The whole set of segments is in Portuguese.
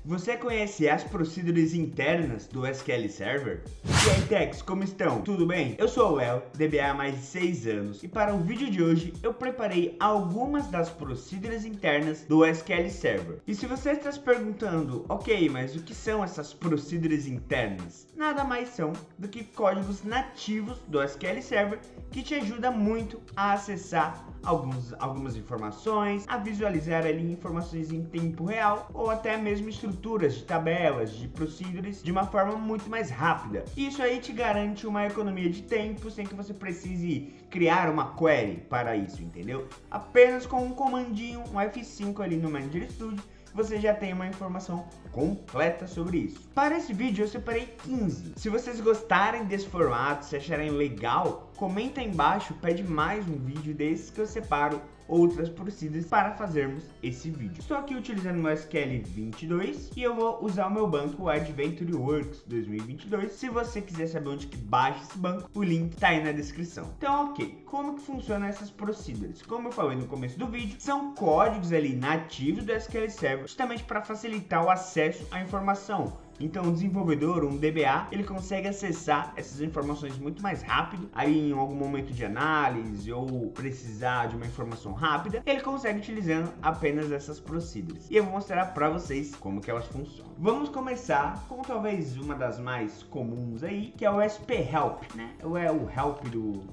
Você conhece as procedures internas do SQL Server? E aí, techs, como estão? Tudo bem? Eu sou o Léo, DBA há mais de 6 anos, e para o vídeo de hoje eu preparei algumas das procedures internas do SQL Server. E se você está se perguntando, ok, mas o que são essas procedures internas? Nada mais são do que códigos nativos do SQL Server que te ajuda muito a acessar algumas informações, a visualizar ali informações em tempo real ou até mesmo estruturas de tabelas, de procedures de uma forma muito mais rápida. Isso aí te garante uma economia de tempo sem que você precise criar uma query para isso, entendeu? Apenas com um comandinho, um F5 ali no Manager Studio, você já tem uma informação completa sobre isso. Para esse vídeo eu separei 15. Se vocês gostarem desse formato, se acharem legal, comenta aí embaixo, pede mais um vídeo desses que eu separo outras procedures para fazermos esse vídeo. Estou aqui utilizando o meu SQL 22 e eu vou usar o meu banco AdventureWorks 2022. Se você quiser saber onde que baixa esse banco, o link está aí na descrição. Então, ok, como que funcionam essas procedures? Como eu falei no começo do vídeo, são códigos ali nativos do SQL Server, justamente para facilitar o acesso à informação. Então o desenvolvedor, um DBA, ele consegue acessar essas informações muito mais rápido, aí em algum momento de análise ou precisar de uma informação rápida, ele consegue utilizando apenas essas procedures. E eu vou mostrar para vocês como que elas funcionam. Vamos começar com talvez uma das mais comuns aí, que é o SP-Help, né? É o help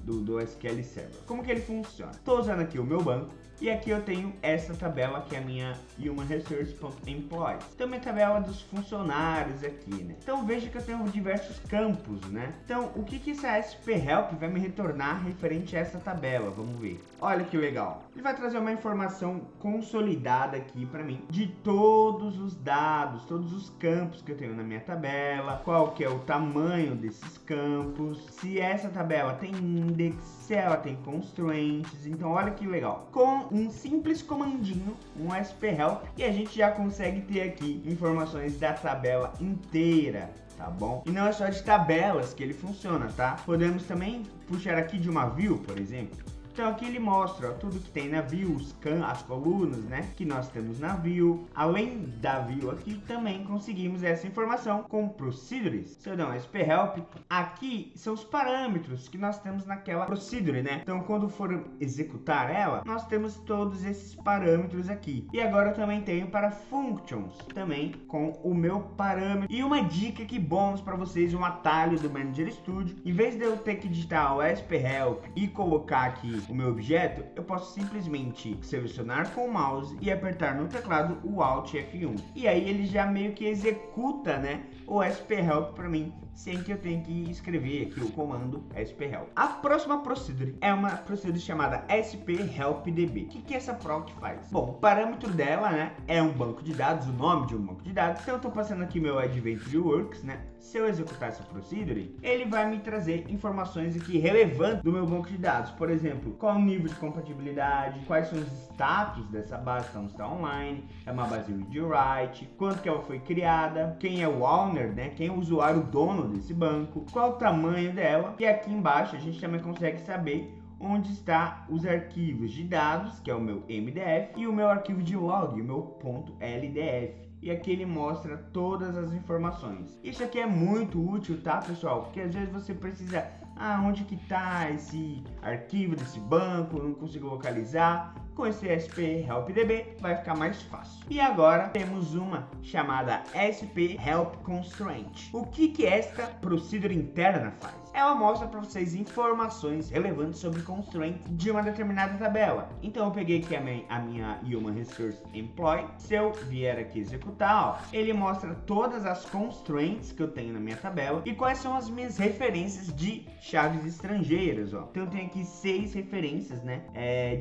do SQL Server. Como que ele funciona? Estou usando aqui o meu banco. E aqui eu tenho essa tabela que é a minha Human Resource.Employees. Então minha tabela dos funcionários aqui, né? Então veja que eu tenho diversos campos, né? Então o que essa SP-Help vai me retornar referente a essa tabela? Vamos ver. Olha que legal. Ele vai trazer uma informação consolidada aqui para mim de todos os dados, todos os campos que eu tenho na minha tabela, qual que é o tamanho desses campos, se essa tabela tem index, se ela tem constraints. Então olha que legal. Com um simples comandinho, um SP-Help, e a gente já consegue ter aqui informações da tabela inteira, tá bom? E não é só de tabelas que ele funciona, tá? Podemos também puxar aqui de uma view, por exemplo. Então aqui ele mostra tudo que tem na view, as colunas, né, que nós temos na view. Além da view aqui, também conseguimos essa informação com procedures. Se eu der um SP-Help, aqui são os parâmetros que nós temos naquela procedure, né? Então quando for executar ela, nós temos todos esses parâmetros aqui. E agora eu também tenho para functions, também com o meu parâmetro. E uma dica aqui bônus para vocês, um atalho do Manager Studio. Em vez de eu ter que digitar o SP-Help e colocar aqui o meu objeto, eu posso simplesmente selecionar com o mouse e apertar no teclado o Alt F1. E aí ele já meio que executa, né, o SP-Help para mim, sem que eu tenha que escrever aqui o comando SP-Help. A próxima procedure é uma procedure chamada SP-Help-DB. O que essa proc faz? Bom, o parâmetro dela, né, é um banco de dados, o nome de um banco de dados. Então eu estou passando aqui meu AdventureWorks, né? Se eu executar essa procedure, ele vai me trazer informações aqui relevantes do meu banco de dados. Por exemplo, qual o nível de compatibilidade, quais são os status dessa base, então está online, é uma base read-write, quando que ela foi criada, quem é o owner, né? Quem é o usuário, o dono desse banco, qual o tamanho dela. E aqui embaixo a gente também consegue saber onde está os arquivos de dados, que é o meu MDF, e o meu arquivo de log, o meu .ldf. E aqui ele mostra todas as informações. Isso aqui é muito útil, tá, pessoal? Porque às vezes você precisa, onde que tá esse arquivo desse banco, não consigo localizar. Com esse SP-Help-DB vai ficar mais fácil. E agora temos uma chamada SP-Help-Constraint. O que esta procedure interna faz? Ela mostra para vocês informações relevantes sobre constraint de uma determinada tabela. Então eu peguei aqui a minha Human Resource Employee. Se eu vier aqui executar, ó, ele mostra todas as constraints que eu tenho na minha tabela e quais são as minhas referências de chaves estrangeiras, ó. Então eu tenho aqui 6 referências, né,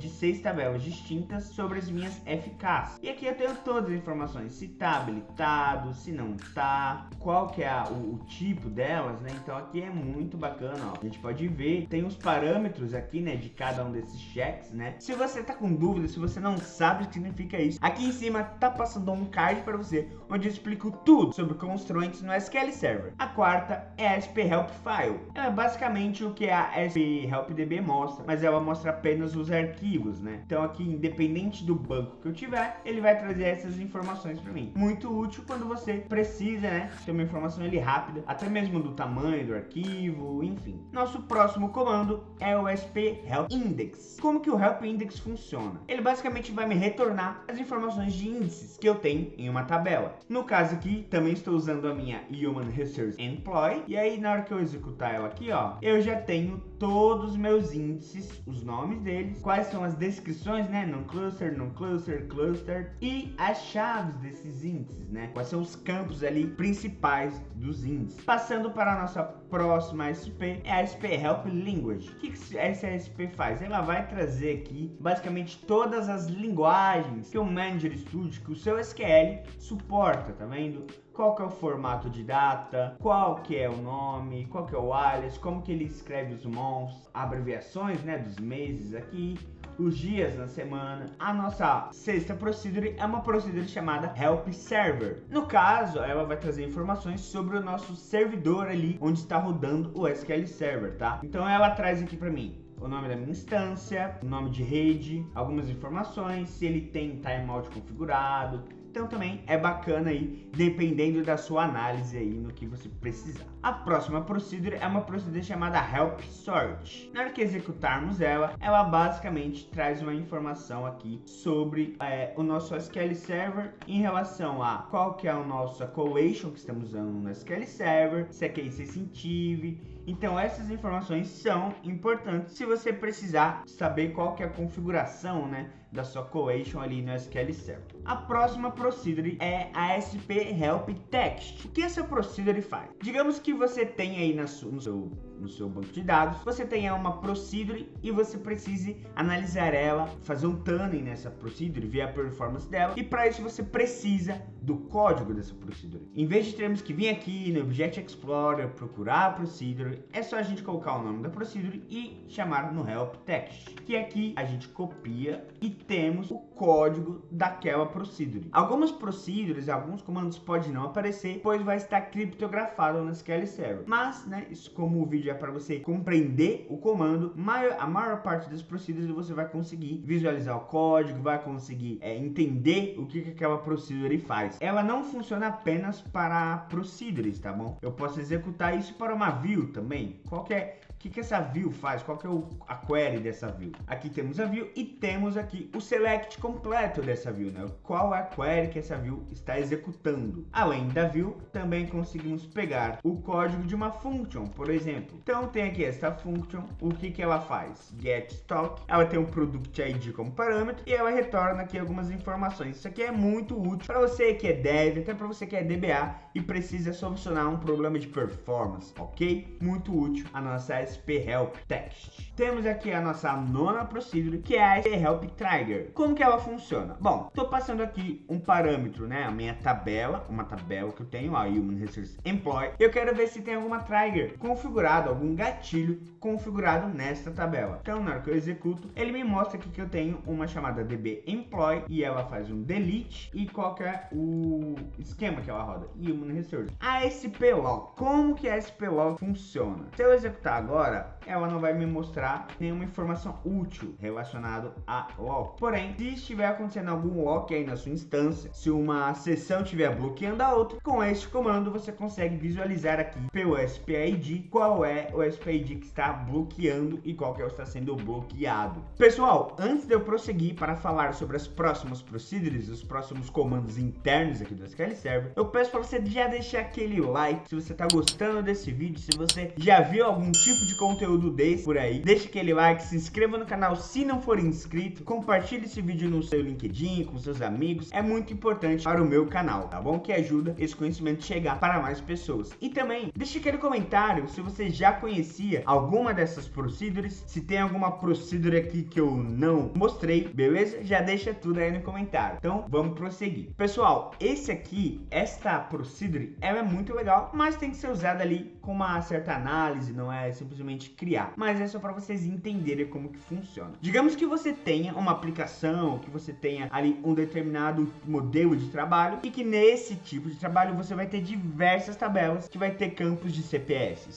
de 6 tabelas distintas sobre as minhas FKs. E aqui eu tenho todas as informações, se tá habilitado, se não tá, qual que é o tipo delas, né? Então aqui é muito bacana, ó. A gente pode ver, tem os parâmetros aqui, né, de cada um desses checks, né? Se você tá com dúvida, se você não sabe o que significa isso, aqui em cima tá passando um card para você, onde eu explico tudo sobre constraints no SQL Server. A quarta é a SP Help File. Ela é basicamente o que a SP Help DB mostra, mas ela mostra apenas os arquivos, né? Então aqui, independente do banco que eu tiver, ele vai trazer essas informações para mim. Muito útil quando você precisa, né, ter uma informação ali rápida, até mesmo do tamanho do arquivo, enfim. Nosso próximo comando é o SP Help Index. Como que o Help Index funciona? Ele basicamente vai me retornar as informações de índices que eu tenho em uma tabela. No caso aqui, também estou usando a minha Human Resource Employee, e aí na hora que eu executar ela aqui, ó, eu já tenho todos os meus índices, os nomes deles, quais são as descrições, né, non-cluster, non-cluster, cluster, e as chaves desses índices, né, quais são os campos ali principais dos índices. Passando para a nossa próxima SP, é a SP Help Language. O que essa SP faz? Ela vai trazer aqui basicamente todas as linguagens que o Manager Studio, que o seu SQL suporta, tá vendo? Qual que é o formato de data, qual que é o nome, qual que é o alias, como que ele escreve os mons, abreviações, né, dos meses aqui, os dias na semana. A nossa sexta procedure é uma procedure chamada Help Server. No caso, ela vai trazer informações sobre o nosso servidor ali, onde está rodando o SQL Server, tá? Então ela traz aqui para mim o nome da minha instância, o nome de rede, algumas informações, se ele tem timeout configurado. Então também é bacana aí, dependendo da sua análise aí no que você precisar. A próxima procedure é uma procedure chamada Help Sort. Na hora que executarmos ela basicamente traz uma informação aqui sobre o nosso SQL Server em relação a qual que é a nossa collation que estamos usando no SQL Server, se é case sensitive. Então essas informações são importantes se você precisar saber qual que é a configuração, né, da sua collation ali no SQL Server. A próxima procedure é a SP Help Text. O que essa procedure faz? Digamos que você tem aí no seu banco de dados, você tem uma procedure e você precise analisar ela, fazer um tuning nessa procedure, ver a performance dela, e para isso você precisa do código dessa procedure. Em vez de termos que vir aqui no Object Explorer, procurar a procedure, é só a gente colocar o nome da procedure e chamar no Help Text, que aqui a gente copia e temos o código daquela procedure. Algumas procedures, alguns comandos podem não aparecer, pois vai estar criptografado no SQL Server. Mas, né, isso como o vídeo é para você compreender o comando, a maior parte das procedures você vai conseguir visualizar o código, vai conseguir entender o que aquela procedure faz. Ela não funciona apenas para procedures, tá bom? Eu posso executar isso para uma view também. O que essa view faz? Qual que é a query dessa view? Aqui temos a view e temos aqui o select completo dessa view, né? Qual é a query que essa view está executando? Além da view, também conseguimos pegar o código de uma function, por exemplo. Então tem aqui essa function, o que ela faz? Get stock, ela tem um product ID como parâmetro e ela retorna aqui algumas informações. Isso aqui é muito útil para você que é dev, até para você que é DBA e precisa solucionar um problema de performance, ok? Muito útil a nossa SP Help Text. Temos aqui a nossa nona procedure, que é a SP Help Trigger. Como que ela funciona? Bom, estou passando aqui um parâmetro, né, a minha tabela, uma tabela que eu tenho, a Human Resource Employee. Eu quero ver se tem alguma trigger configurado, algum gatilho configurado nesta tabela. Então, na hora que eu executo, ele me mostra aqui que eu tenho uma chamada DB Employee e ela faz um delete. E qual que é o esquema que ela roda? Human Resource. A SP Log. Como que a SP Log funciona? Se eu executar agora, ela não vai me mostrar nenhuma informação útil relacionada a log. Porém, se estiver acontecendo algum lock aí na sua instância, se uma sessão estiver bloqueando a outra, com este comando você consegue visualizar aqui pelo SPID qual é o SPID que está bloqueando e qual que está sendo bloqueado. Pessoal, antes de eu prosseguir para falar sobre as próximas procedures, os próximos comandos internos aqui do SQL Server, eu peço para você já deixar aquele like se você está gostando desse vídeo, se você já viu algum tipo de conteúdo desse por aí, deixa aquele like, se inscreva no canal se não for inscrito, compartilhe compartilhe esse vídeo no seu LinkedIn, com seus amigos, é muito importante para o meu canal, tá bom? Que ajuda esse conhecimento a chegar para mais pessoas. E também, deixe aquele comentário se você já conhecia alguma dessas procedures, se tem alguma procedure aqui que eu não mostrei, beleza? Já deixa tudo aí no comentário. Então, vamos prosseguir. Pessoal, esta procedure, ela é muito legal, mas tem que ser usada ali com uma certa análise, não é simplesmente criar. Mas é só para vocês entenderem como que funciona. Digamos que você tenha uma aplicação, que você tenha ali um determinado modelo de trabalho e que nesse tipo de trabalho você vai ter diversas tabelas que vai ter campos de CPF.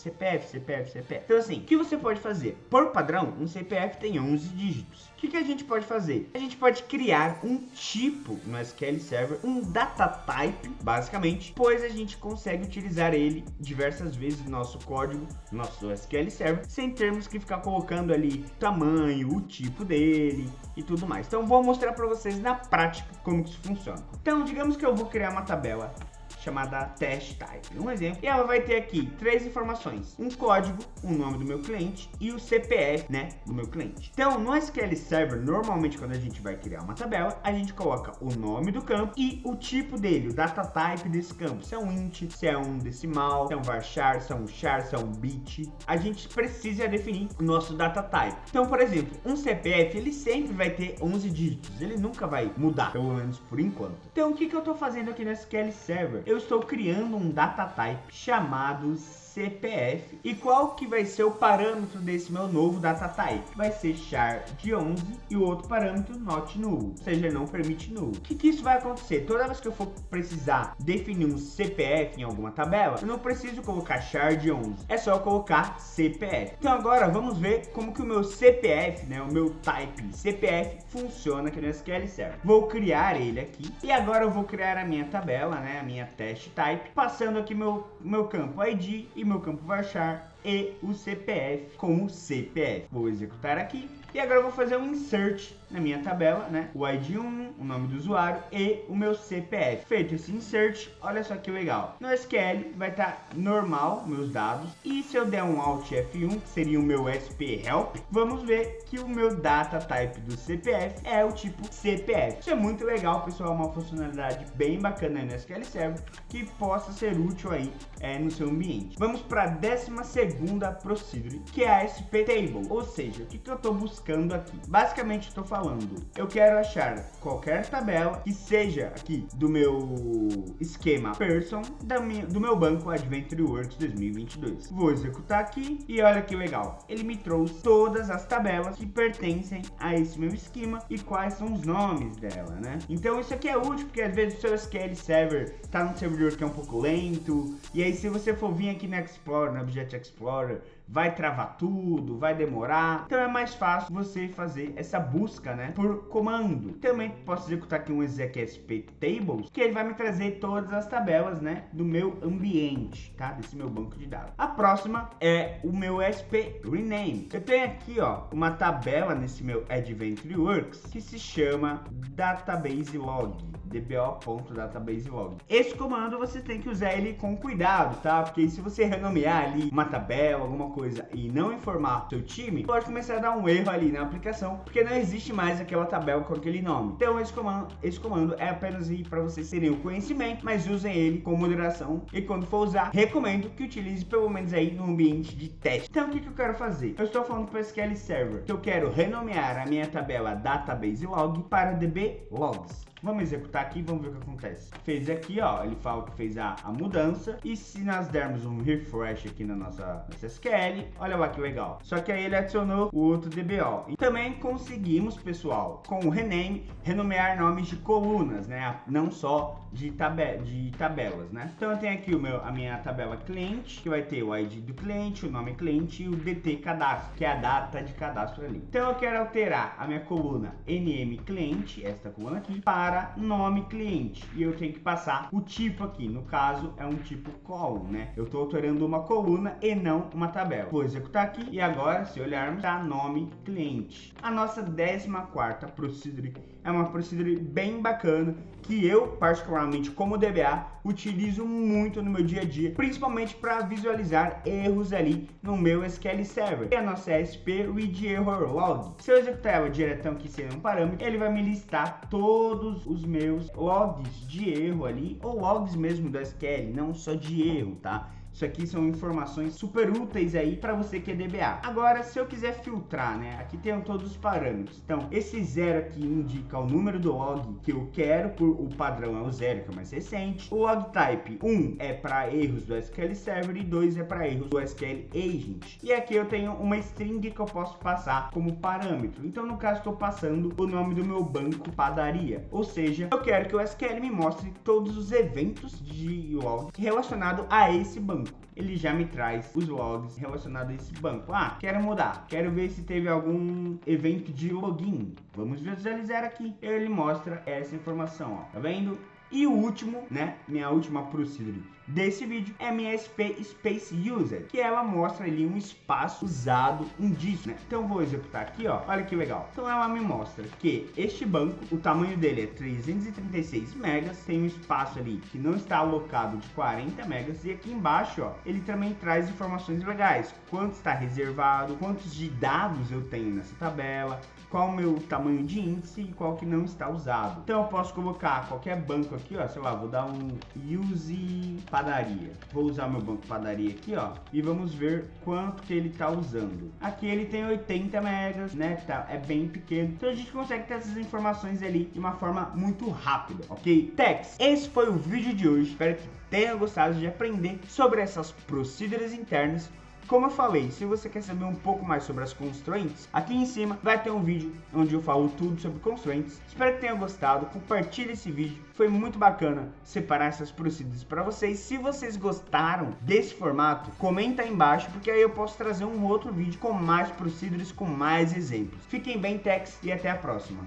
Então assim, o que você pode fazer? Por padrão, um CPF tem 11 dígitos. O que a gente pode fazer? A gente pode criar um tipo no SQL Server, um data type, basicamente, pois a gente consegue utilizar ele diversas vezes no nosso código, no nosso SQL Server, sem termos que ficar colocando ali o tamanho, o tipo dele e tudo mais. Então vou mostrar para vocês na prática como que isso funciona. Então digamos que eu vou criar uma tabela chamada test type, um exemplo, e ela vai ter aqui 3 informações: um código, o nome do meu cliente e o CPF, né, do meu cliente. Então, no SQL Server, normalmente quando a gente vai criar uma tabela, a gente coloca o nome do campo e o tipo dele, o data type desse campo, se é um int, se é um decimal, se é um varchar, se é um char, se é um bit. A gente precisa definir o nosso data type. Então, por exemplo, um CPF, ele sempre vai ter 11 dígitos, ele nunca vai mudar, pelo menos por enquanto. Então, o que eu tô fazendo aqui no SQL Server? Eu estou criando um data type chamado CPF. E qual que vai ser o parâmetro desse meu novo data type? Vai ser char de 11 e o outro parâmetro not null, ou seja, não permite null. O que isso vai acontecer? Toda vez que eu for precisar definir um CPF em alguma tabela, eu não preciso colocar char de 11, é só colocar CPF. Então agora vamos ver como que o meu CPF, né, o meu type CPF funciona aqui no SQL Server. Vou criar ele aqui e agora eu vou criar a minha tabela, né, a minha test type, passando aqui meu campo ID e meu campo varchar e o CPF como CPF. Vou executar aqui e agora eu vou fazer um insert na minha tabela, né? O ID1, o nome do usuário e o meu CPF. Feito esse insert, olha só que legal. No SQL vai estar normal meus dados e se eu der um Alt F1, que seria o meu SP Help, vamos ver que o meu data type do CPF é o tipo CPF. Isso é muito legal, pessoal, uma funcionalidade bem bacana aí no SQL Server que possa ser útil aí no seu ambiente. Vamos para a 12ª procedure, que é a SP Table, ou seja, o que eu estou buscando aqui? Basicamente estou falando, eu quero achar qualquer tabela que seja aqui do meu esquema person do meu banco Adventure Works 2022. Vou executar aqui e olha que legal, ele me trouxe todas as tabelas que pertencem a esse meu esquema e quais são os nomes dela, né? Então isso aqui é útil porque às vezes o seu SQL Server está num servidor que é um pouco lento e aí se você for vir aqui no Explorer, no Object Explorer, vai travar tudo, vai demorar. Então é mais fácil você fazer essa busca, né, por comando. Também posso executar aqui um exec_sp tables, que ele vai me trazer todas as tabelas, né, do meu ambiente, tá, desse meu banco de dados. A próxima é o meu sp rename. Eu tenho aqui, ó, uma tabela nesse meu Adventure Works que se chama database log. dbo.databaselog. Esse comando você tem que usar ele com cuidado, tá? Porque se você renomear ali uma tabela, alguma coisa e não informar o seu time, pode começar a dar um erro ali na aplicação, porque não existe mais aquela tabela com aquele nome. Então esse comando é apenas aí para vocês terem o conhecimento, mas usem ele com moderação e quando for usar, recomendo que utilize pelo menos aí no ambiente de teste. Então o que eu quero fazer? Eu estou falando para o SQL Server que eu quero renomear a minha tabela databaselog para dblogs. Vamos executar aqui, vamos ver o que acontece. Fez aqui, ó, ele fala que fez a mudança. E se nós dermos um refresh aqui na nossa SQL, olha lá que legal. Só que aí ele adicionou o outro DBO. E também conseguimos, pessoal, com o rename, renomear nomes de colunas, né? Não só de tabelas, né? Então eu tenho aqui a minha tabela cliente, que vai ter o ID do cliente, o nome cliente e o DT cadastro, que é a data de cadastro ali. Então eu quero alterar a minha coluna NM cliente, esta coluna aqui, para para nome cliente e eu tenho que passar o tipo aqui, no caso é um tipo column, né? Eu estou alterando uma coluna e não uma tabela. Vou executar aqui e agora, se olharmos, tá nome cliente. A nossa 14ª procedure é uma procedure bem bacana que eu, particularmente como DBA, utilizo muito no meu dia a dia, principalmente para visualizar erros ali no meu SQL Server. E a nossa SP Read Error Log. Se eu executar ela diretão aqui sem um parâmetro, ele vai me listar todos os meus logs de erro ali, ou logs mesmo do SQL, não só de erro, tá? Isso aqui são informações super úteis aí para você que é DBA. Agora, se eu quiser filtrar, né? Aqui tem todos os parâmetros. Então, esse 0 aqui indica o número do log que eu quero, o padrão é o 0, que é o mais recente. O log type 1 é para erros do SQL Server e 2 é para erros do SQL Agent. E aqui eu tenho uma string que eu posso passar como parâmetro. Então, no caso, estou passando o nome do meu banco padaria. Ou seja, eu quero que o SQL me mostre todos os eventos de log relacionados a esse banco. Ele já me traz os logs relacionados a esse banco. Ah, quero mudar. Quero ver se teve algum evento de login. Vamos visualizar aqui. Ele mostra essa informação, ó. Tá vendo? E o último, né, minha última procedure desse vídeo é minha SP Space User, que ela mostra ali um espaço usado indício, né? Então eu vou executar aqui, ó, olha que legal. Então ela me mostra que este banco, o tamanho dele é 336 megas, tem um espaço ali que não está alocado de 40 megas, e aqui embaixo, ó, ele também traz informações legais, quanto está reservado, quantos de dados eu tenho nessa tabela, qual o meu tamanho de índice e qual que não está usado. Então eu posso colocar qualquer banco aqui, ó, sei lá, vou dar um use padaria. Vou usar meu banco padaria aqui, ó, e vamos ver quanto que ele tá usando. Aqui ele tem 80 megas, né, tá, é bem pequeno. Então a gente consegue ter essas informações ali de uma forma muito rápida, ok? Techs, esse foi o vídeo de hoje. Espero que tenha gostado de aprender sobre essas procedures internas. Como eu falei, se você quer saber um pouco mais sobre as constraints, aqui em cima vai ter um vídeo onde eu falo tudo sobre constraints. Espero que tenha gostado, compartilhe esse vídeo, foi muito bacana separar essas procedures para vocês. Se vocês gostaram desse formato, comenta aí embaixo, porque aí eu posso trazer um outro vídeo com mais procedures, com mais exemplos. Fiquem bem, techs, e até a próxima.